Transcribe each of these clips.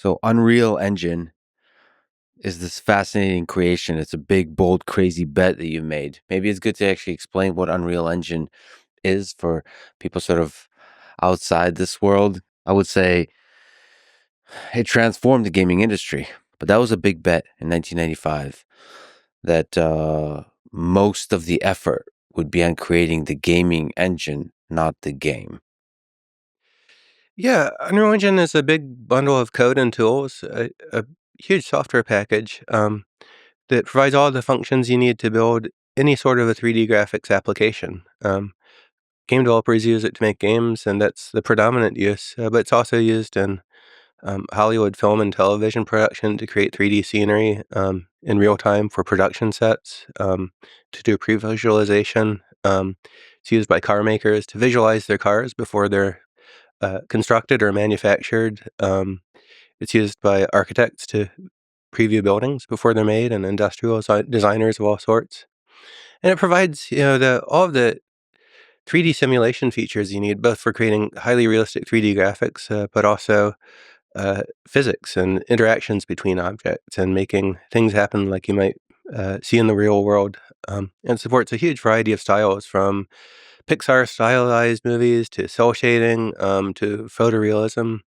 So Unreal Engine is this fascinating creation. It's a big, bold, crazy bet that you made. Maybe it's good to actually explain what Unreal Engine is for people sort of outside this world. I would say it transformed the gaming industry, but that was a big bet in 1995 that most of the effort would be on creating the gaming engine, not the game. Yeah, Unreal Engine is a big bundle of code and tools, a huge software package that provides all the functions you need to build any sort of a 3D graphics application. Game developers use it to make games, and that's the predominant use, but it's also used in Hollywood film and television production to create 3D scenery in real time for production sets, to do pre-visualization. It's used by car makers to visualize their cars before they're constructed or manufactured. It's used by architects to preview buildings before they're made, and industrial designers of all sorts. And it provides, all of the 3D simulation features you need, both for creating highly realistic 3D graphics, but also physics and interactions between objects and making things happen like you might see in the real world. And supports a huge variety of styles, from Pixar stylized movies to cel shading, to photorealism.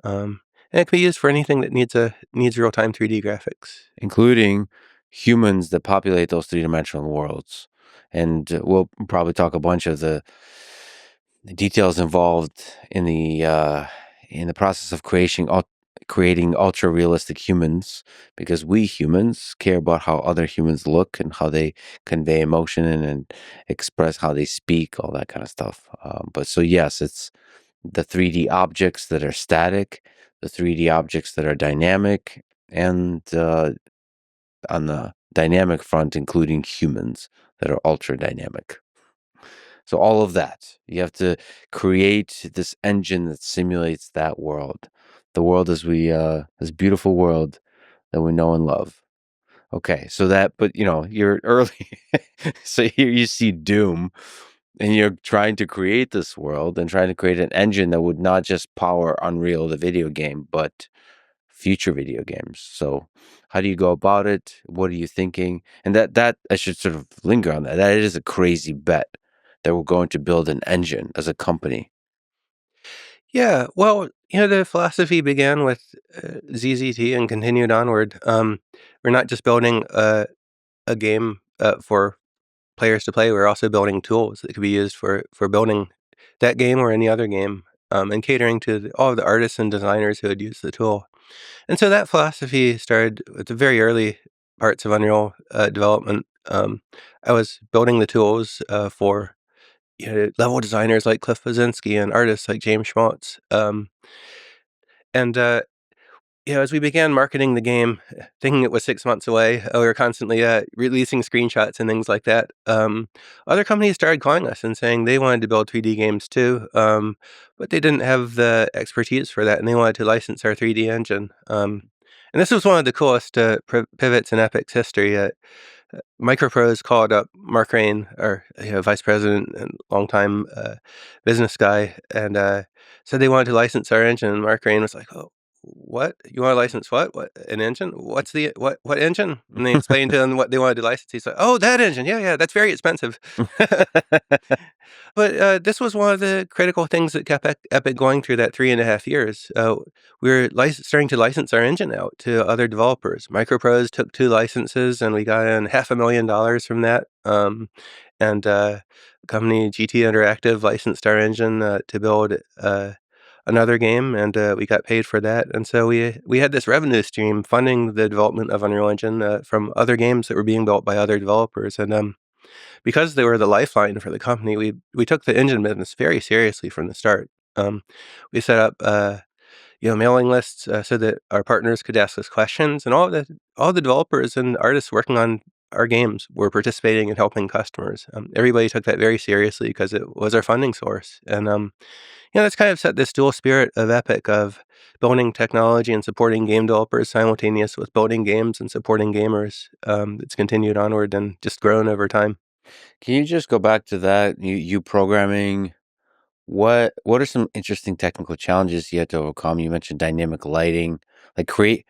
And it can be used for anything that needs real time 3D graphics. Including humans that populate those three-dimensional worlds. And we'll probably talk a bunch of the details involved in the process of creating ultra realistic humans, because we humans care about how other humans look and how they convey emotion and express how they speak, all that kind of stuff. But so yes, it's the 3D objects that are static, the 3D objects that are dynamic, and on the dynamic front, including humans that are ultra dynamic. So all of that, you have to create this engine that simulates that world, the world as this beautiful world that we know and love. Okay, so but you're early, so here you see Doom, and you're trying to create this world and trying to create an engine that would not just power Unreal, the video game, but future video games. So how do you go about it? What are you thinking? And that I should sort of linger on that. That is a crazy bet that we're going to build an engine as a company. Yeah, well, the philosophy began with ZZT and continued onward. We're not just building a game for players to play. We're also building tools that could be used for building that game or any other game, and catering to all of the artists and designers who would use the tool. And so that philosophy started with the very early parts of Unreal development. I was building the tools for level designers like Cliff Blazinski and artists like James Schmaltz. And as we began marketing the game, thinking it was 6 months away, we were constantly releasing screenshots and things like that. Other companies started calling us and saying they wanted to build 3D games too, but they didn't have the expertise for that, and they wanted to license our 3D engine. And this was one of the coolest pivots in Epic's history. Microprose called up Mark Rain, our vice president and longtime business guy, and said they wanted to license our engine. And Mark Rain was like, "Oh, what? You want to license what? What, an engine? What's the what engine?" And they explained to him what they wanted to license. He's like, "Oh, that engine. Yeah, yeah, that's very expensive." But this was one of the critical things that kept Epic going through that 3.5 years. We were starting to license our engine out to other developers. Microprose took 2 licenses, and we got in $500,000 from that. And company GT Interactive licensed our engine to build another game, and we got paid for that. And so we had this revenue stream funding the development of Unreal Engine from other games that were being built by other developers. And because they were the lifeline for the company, we took the engine business very seriously from the start. We set up mailing lists so that our partners could ask us questions, and all the developers and artists working on our games were participating and helping customers. Everybody took that very seriously because it was our funding source. And that's kind of set this dual spirit of Epic of building technology and supporting game developers simultaneous with building games and supporting gamers. It's continued onward and just grown over time. Can you just go back to that? You programming. What are some interesting technical challenges you had to overcome? You mentioned dynamic lighting. like create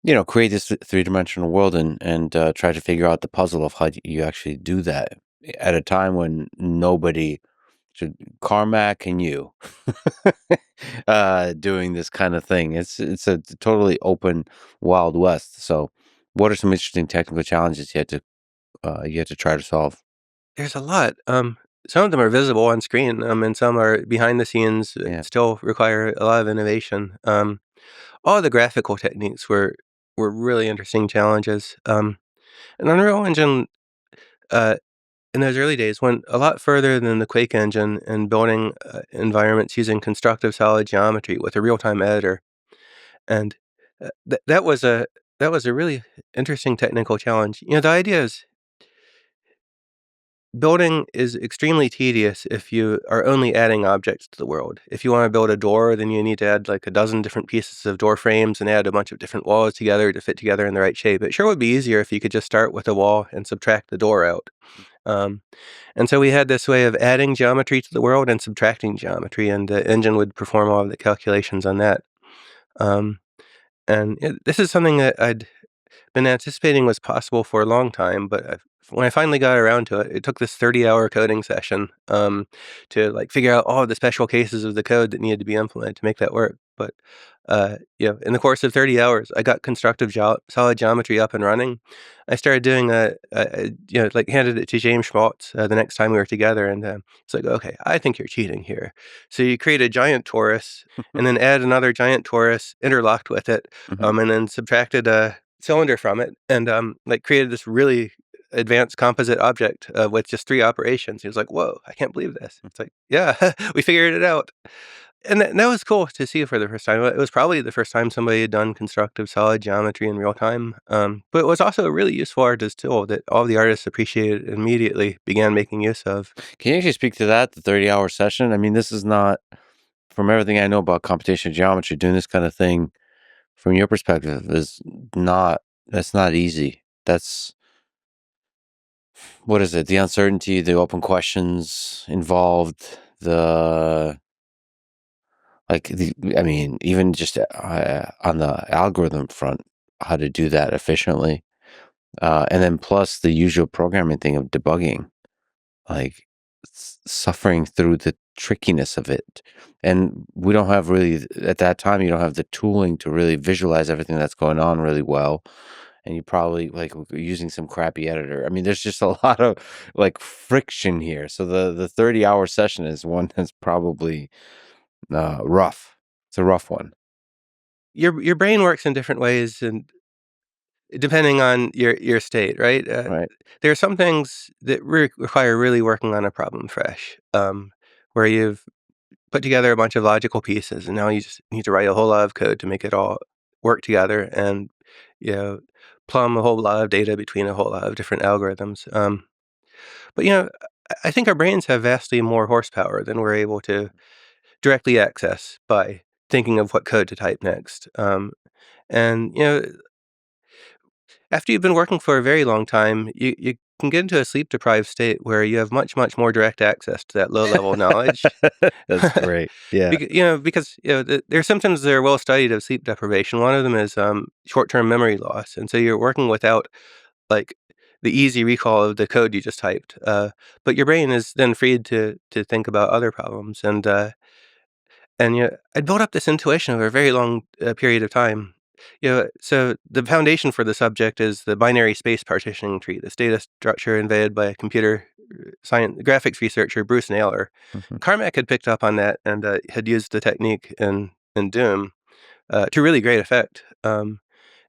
this three-dimensional world and try to figure out the puzzle of how you actually do that at a time when nobody should Carmack and you doing this kind of thing. It's a totally open wild west. So what are some interesting technical challenges you had to try to solve? There's a lot. Some of them are visible on screen, and some are behind the scenes, Yeah. still require a lot of innovation. All the graphical techniques were really interesting challenges. And Unreal Engine, uh, in those early days, went a lot further than the Quake engine in building environments using constructive solid geometry with a real-time editor. And that was a really interesting technical challenge. The idea is building is extremely tedious if you are only adding objects to the world. If you want to build a door, then you need to add like a dozen different pieces of door frames and add a bunch of different walls together to fit together in the right shape. It sure would be easier if you could just start with a wall and subtract the door out. Um, and so we had this way of adding geometry to the world and subtracting geometry, and the engine would perform all of the calculations on that. Um, this is something that I'd been anticipating was possible for a long time, but when I finally got around to it, it took this 30-hour coding session to like figure out all of the special cases of the code that needed to be implemented to make that work. But in the course of 30 hours, I got constructive solid geometry up and running. I started doing like handed it to James Schmaltz the next time we were together, and it's like, okay, I think you're cheating here. So you create a giant torus, and then add another giant torus interlocked with it, Hmm. and then subtracted a cylinder from it, and like created this really advanced composite object with just 3 operations. He was like, "Whoa, I can't believe this." It's like, "Yeah, we figured it out." And that was cool to see for the first time. It was probably the first time somebody had done constructive solid geometry in real time. But it was also a really useful artist tool that all the artists appreciated and immediately began making use of. Can you actually speak to that, the 30-hour session? I mean, this is not, from everything I know about computational geometry, doing this kind of thing from your perspective is not, that's not easy. That's, what is it? The uncertainty, the open questions involved, I mean, even just on the algorithm front, how to do that efficiently. And then plus the usual programming thing of debugging, like suffering through the trickiness of it. And we don't have really, at that time, you don't have the tooling to really visualize everything that's going on really well. And you probably like using some crappy editor. I mean, there's just a lot of like friction here. So the 30-hour session is one that's probably rough. It's a rough one, Your brain works in different ways, and depending on your state, right? right? There are some things that require really working on a problem fresh, where you've put together a bunch of logical pieces, and now you just need to write a whole lot of code to make it all work together, and you know, plumb a whole lot of data between a whole lot of different algorithms. But I think our brains have vastly more horsepower than we're able to directly access by thinking of what code to type next. And after you've been working for a very long time, you can get into a sleep deprived state where you have much, much more direct access to that low level knowledge. That's great. Yeah. Because there are symptoms that are well studied of sleep deprivation. One of them is short term memory loss, and so you're working without like the easy recall of the code you just typed. But your brain is then freed to think about other problems, and I'd built up this intuition over a very long period of time. So the foundation for the subject is the binary space partitioning tree, this data structure invented by a computer science graphics researcher Bruce Naylor. Mhm. Carmack had picked up on that and had used the technique in Doom to really great effect.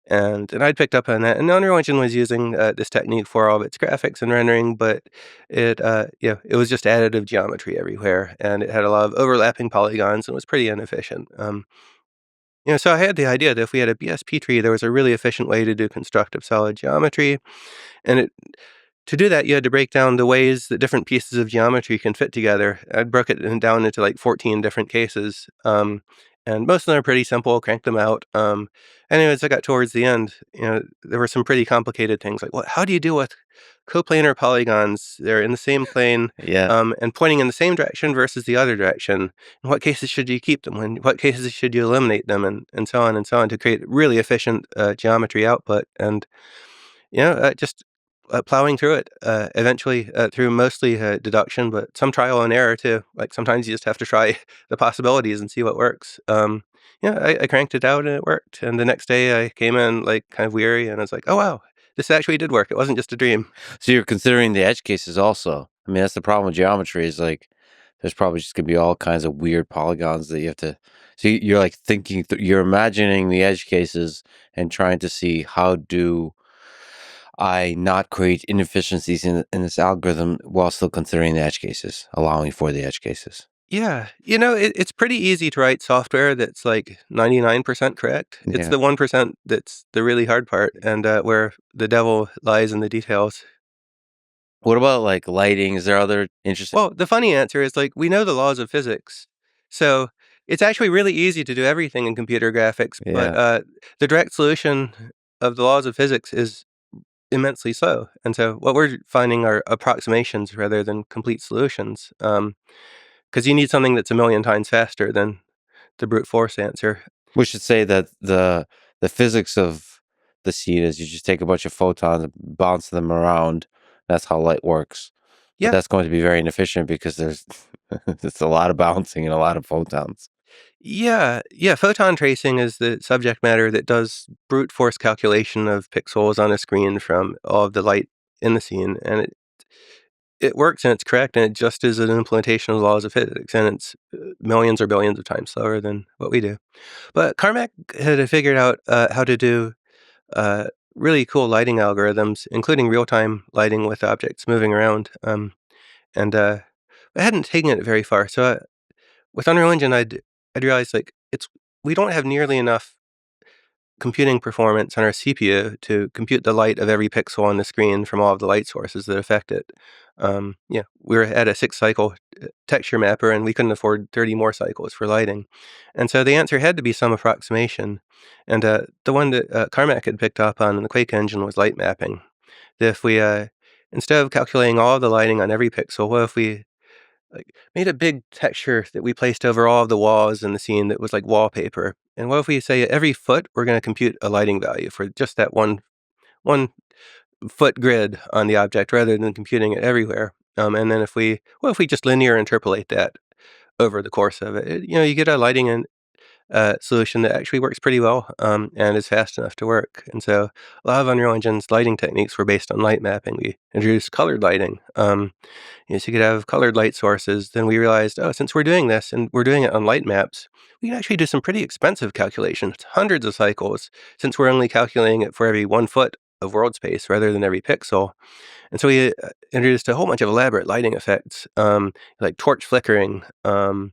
And I'd picked up on that, and Unreal Engine was using this technique for all of its graphics and rendering, but it was just additive geometry everywhere, and it had a lot of overlapping polygons and was pretty inefficient. So I had the idea that if we had a BSP tree, there was a really efficient way to do constructive solid geometry, and to do that, you had to break down the ways that different pieces of geometry can fit together. I broke it down into like 14 different cases, and most of them are pretty simple, crank them out. Anyways, I got towards the end, there were some pretty complicated things like, what? How do you deal with coplanar polygons? They're in the same plane, Yeah. and pointing in the same direction versus the other direction. In what cases should you keep them? In what cases should you eliminate them? And so on to create really efficient geometry output. And just plowing through it, eventually through mostly deduction, but some trial and error too. Like sometimes you just have to try the possibilities and see what works. I cranked it out and it worked. And the next day I came in like kind of weary and I was like, oh wow, this actually did work. It wasn't just a dream. So you're considering the edge cases also. I mean, that's the problem with geometry is like there's probably just gonna be all kinds of weird polygons that you have to. So you're like thinking, you're imagining the edge cases and trying to see how do I not create inefficiencies in this algorithm while still considering the edge cases, allowing for the edge cases. Yeah, it's pretty easy to write software that's like 99% correct. It's Yeah. the 1% that's the really hard part, and where the devil lies in the details. What about like lighting? Is there other interesting? Well, the funny answer is like we know the laws of physics. So it's actually really easy to do everything in computer graphics, but Yeah. the direct solution of the laws of physics is immensely slow. And so what we're finding are approximations rather than complete solutions. Because you need something that's a million times faster than the brute force answer. We should say that the physics of the seed is you just take a bunch of photons and bounce them around. That's how light works. But Yeah. that's going to be very inefficient because there's it's a lot of bouncing and a lot of photons. Yeah, yeah, photon tracing is the subject matter that does brute force calculation of pixels on a screen from all of the light in the scene, and it works and it's correct, and it just is an implementation of the laws of physics, and it's millions or billions of times slower than what we do. But Carmack had figured out how to do uh, really cool lighting algorithms, including real-time lighting with objects moving around, and I hadn't taken it very far. So with Unreal Engine, I'd realized like it's we don't have nearly enough computing performance on our CPU to compute the light of every pixel on the screen from all of the light sources that affect it. We were at a 6-cycle texture mapper, and we couldn't afford 30 more cycles for lighting. And so the answer had to be some approximation. And the one that Carmack had picked up on in the Quake engine was light mapping. That if we, instead of calculating all of the lighting on every pixel, what if we made a big texture that we placed over all of the walls in the scene that was like wallpaper? And what if we say every foot we're going to compute a lighting value for just that one foot grid on the object rather than computing it everywhere? And then if we just linear interpolate that over the course of it, you get a lighting and solution that actually works pretty well and is fast enough to work. And so a lot of Unreal Engine's lighting techniques were based on light mapping. We introduced colored lighting. So you could have colored light sources. Then we realized, oh, since we're doing this and we're doing it on light maps, we can actually do some pretty expensive calculations, hundreds of cycles, since we're only calculating it for every 1 foot of world space rather than every pixel. And so we introduced a whole bunch of elaborate lighting effects, like torch flickering, and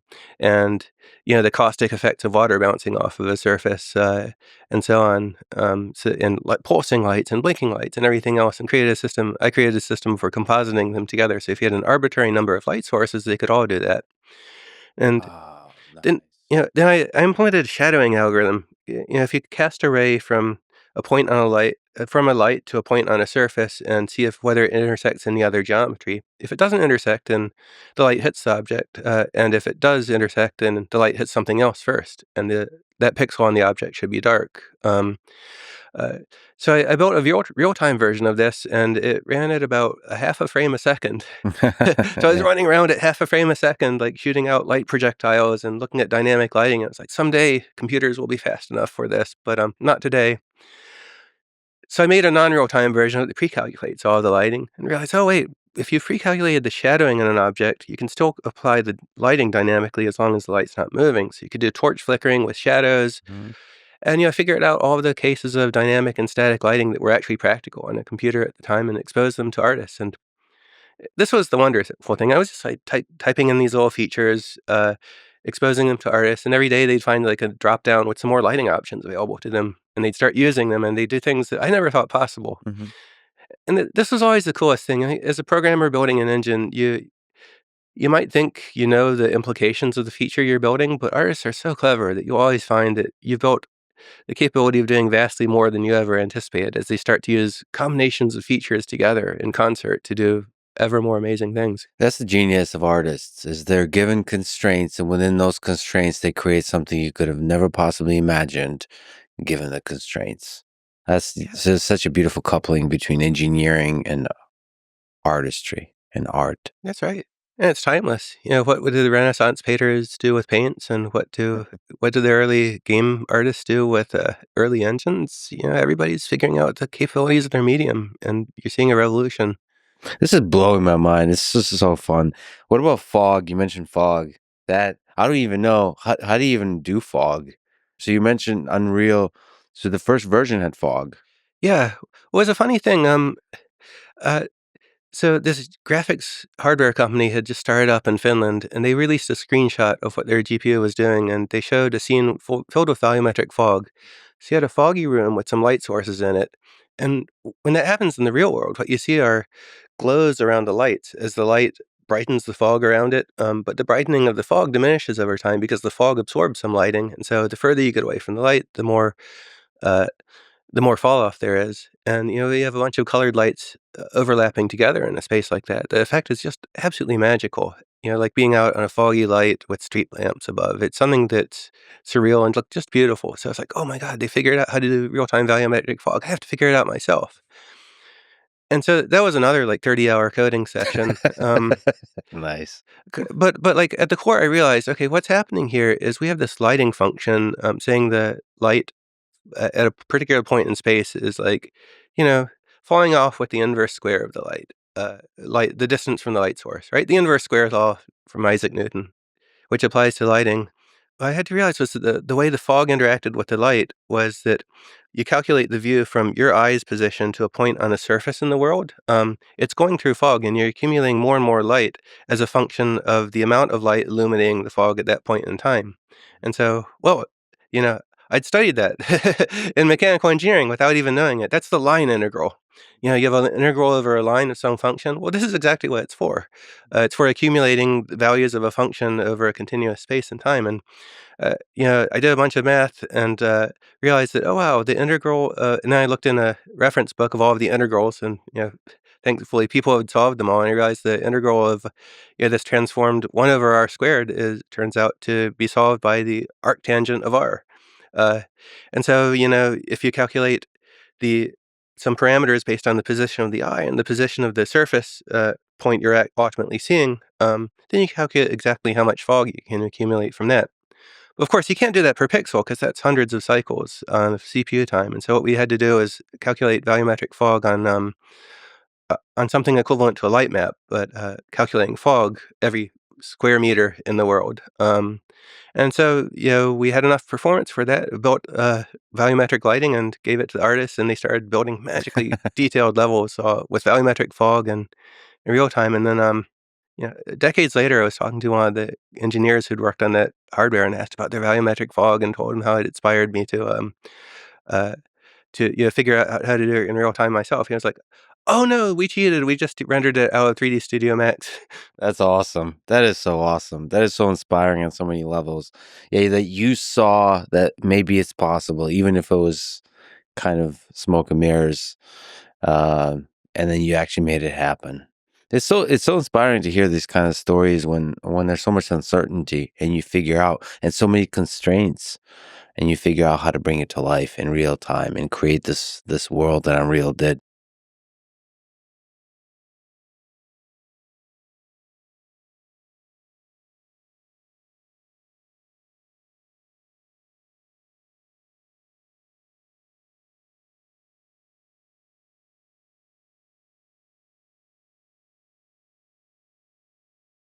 the caustic effects of water bouncing off of a surface, and so on. And like pulsing lights and blinking lights and everything else, and created a system. I created a system for compositing them together. So if you had an arbitrary number of light sources, they could all do that. And Oh, nice. then I implemented a shadowing algorithm. If you cast a ray from a point on a light, from a light to a point on a surface and see if whether it intersects any other geometry. If it doesn't intersect, then the light hits the object, and if it does intersect, then the light hits something else first, and that pixel on the object should be dark. Uh, so I built a real-time version of this, and it ran at about a half a frame a second. So I was Yeah. running around at half a frame a second, like shooting out light projectiles and looking at dynamic lighting. And it's like someday computers will be fast enough for this, but not today. So I made a non-real time version that pre-calculates all the lighting and realized, oh wait, if you've pre-calculated the shadowing in an object, you can still apply the lighting dynamically as long as the light's not moving. So you could do torch flickering with shadows, Mhm. and figured out all of the cases of dynamic and static lighting that were actually practical on a computer at the time and expose them to artists. And this was the wonderful thing. I was just like typing in these little features, exposing them to artists, and every day they'd find like a drop down with some more lighting options available to them, and they'd start using them, and they do things that I never thought possible. Mhm. And this was always the coolest thing. As a programmer building an engine, You might think you know the implications of the feature you're building, but artists are so clever that you'll always find that you've built the capability of doing vastly more than you ever anticipated as they start to use combinations of features together in concert to do ever more amazing things. That's the genius of artists, is they're given constraints, and within those constraints, they create something you could have never possibly imagined given the constraints. That's Yeah, just such a beautiful coupling between engineering and artistry and art. that's right. And it's timeless. What did the Renaissance painters do with paints, and what did the early game artists do with early engines? Everybody's figuring out the capabilities of their medium, and you're seeing a revolution. This is blowing my mind. This is so fun. What about fog? You mentioned fog. That I don't even know. How do you even do fog? So you mentioned Unreal. So the first version had fog. Yeah, it was a funny thing. Uh, So this graphics hardware company had just started up in Finland, and they released a screenshot of what their GPU was doing, and they showed a scene filled with volumetric fog. So you had a foggy room with some light sources in it, and when that happens in the real world, what you see are glows around the light as the light brightens the fog around it. But the brightening of the fog diminishes over time because the fog absorbs some lighting, and so the further you get away from the light, uh, the more fall off there is. And, you have a bunch of colored lights overlapping together in a space like that. The effect is just absolutely magical. Like being out on a foggy light with street lamps above. It's something that's surreal and look just beautiful. So it's like, oh my God, they figured out how to do real time volumetric fog. I have to figure it out myself. And so that was another like 30-hour coding session. Nice. But like at the core, I realized, okay, what's happening here is we have this lighting function saying the light at a particular point in space is like, you know, falling off with the inverse square of the the distance from the light source, right? The inverse square law from Isaac Newton, which applies to lighting. What I had to realize was that the way the fog interacted with the light was that you calculate the view from your eye's position to a point on a surface in the world. It's going through fog, and you're accumulating more and more light as a function of the amount of light illuminating the fog at that point in time. And so, well, you know, I'd studied that in mechanical engineering without even knowing it. That's the line integral. You have an integral over a line of some function. Well, this is exactly what it's for. It's for accumulating the values of a function over a continuous space and time. And I did a bunch of math and realized that, oh wow, the integral. And then I looked in a reference book of all of the integrals, and thankfully people had solved them all. And I realized the integral of this transformed 1/r² is turns out to be solved by the arctangent of r. Uh, and so if you calculate the some parameters based on the position of the eye and the position of the surface point you're ultimately seeing, then you calculate exactly how much fog you can accumulate from that. Of course, you can't do that per pixel because that's hundreds of cycles of CPU time. And so what we had to do is calculate volumetric fog on something equivalent to a light map, but calculating fog every square meter in the world. And so, we had enough performance for that. We built volumetric lighting and gave it to the artists, and they started building magically detailed levels with volumetric fog and in real time. And then, decades later, I was talking to one of the engineers who'd worked on that hardware and asked about their volumetric fog and told him how it inspired me uh, to figure out how to do it in real time myself. He was like, "Oh no, we cheated. We just rendered it out of 3D Studio Max." That's awesome. That is so awesome. That is so inspiring on so many levels. Yeah, that you saw that maybe it's possible, even if it was kind of smoke and mirrors, uh, and then you actually made it happen. It's so inspiring to hear these kind of stories when there's so much uncertainty and you figure out and so many constraints and you figure out how to bring it to life in real time and create this world that Unreal did.